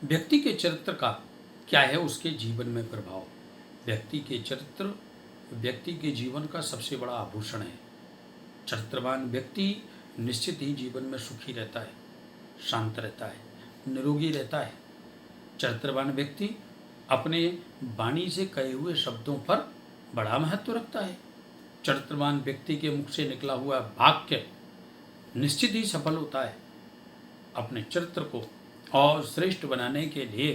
व्यक्ति के चरित्र का क्या है उसके जीवन में प्रभाव। व्यक्ति के चरित्र व्यक्ति के जीवन का सबसे बड़ा आभूषण है। चरित्रवान व्यक्ति निश्चित ही जीवन में सुखी रहता है, शांत रहता है, निरोगी रहता है। चरित्रवान व्यक्ति अपने वाणी से कहे हुए शब्दों पर बड़ा महत्व रखता है। चरित्रवान व्यक्ति के मुख से निकला हुआ वाक्य निश्चित ही सफल होता है। अपने चरित्र को और श्रेष्ठ बनाने के लिए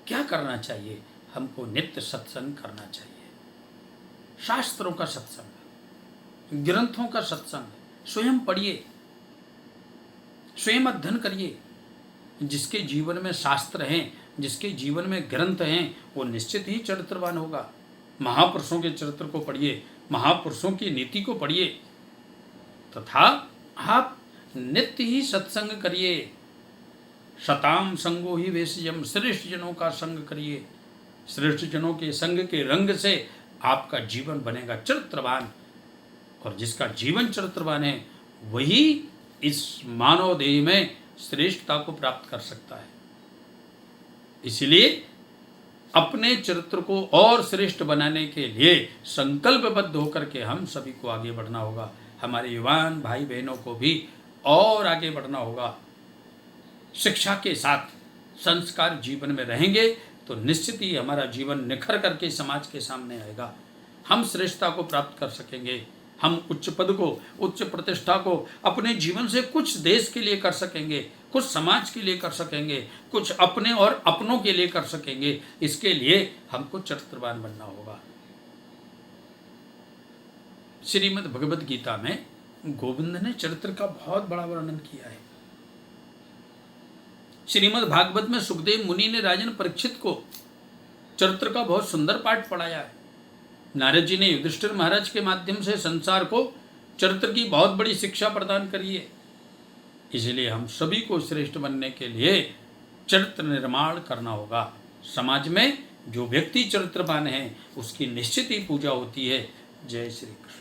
क्या करना चाहिए? हमको नित्य सत्संग करना चाहिए। शास्त्रों का सत्संग, ग्रंथों का सत्संग, स्वयं पढ़िए, स्वयं अध्ययन करिए। जिसके जीवन में शास्त्र हैं, जिसके जीवन में ग्रंथ हैं, वो निश्चित ही चरित्रवान होगा। महापुरुषों के चरित्र को पढ़िए, महापुरुषों की नीति को पढ़िए, तथा आप नित्य ही सत्संग करिए। शताम संगो ही वेशयम, श्रेष्ठ जनों का संग करिए। श्रेष्ठ जनों के संग के रंग से आपका जीवन बनेगा चरित्रवान, और जिसका जीवन चरित्रवान है वही इस मानव देह में श्रेष्ठता को प्राप्त कर सकता है। इसलिए अपने चरित्र को और श्रेष्ठ बनाने के लिए संकल्पबद्ध होकर के हम सभी को आगे बढ़ना होगा। हमारे युवान भाई बहनों को भी और आगे बढ़ना होगा। शिक्षा के साथ संस्कार जीवन में रहेंगे तो निश्चित ही हमारा जीवन निखर करके समाज के सामने आएगा। हम श्रेष्ठता को प्राप्त कर सकेंगे, हम उच्च पद को, उच्च प्रतिष्ठा को अपने जीवन से कुछ देश के लिए कर सकेंगे, कुछ समाज के लिए कर सकेंगे, कुछ अपने और अपनों के लिए कर सकेंगे। इसके लिए हमको चरित्रवान बनना होगा। श्रीमद् भगवद गीता में गोविंद ने चरित्र का बहुत बड़ा वर्णन किया है। श्रीमद् भागवत में सुखदेव मुनि ने राजन परीक्षित को चरित्र का बहुत सुंदर पाठ पढ़ाया है। नारद जी ने युधिष्ठिर महाराज के माध्यम से संसार को चरित्र की बहुत बड़ी शिक्षा प्रदान करी है। इसलिए हम सभी को श्रेष्ठ बनने के लिए चरित्र निर्माण करना होगा। समाज में जो व्यक्ति चरित्रवान है उसकी निश्चित ही पूजा होती है। जय श्री कृष्ण।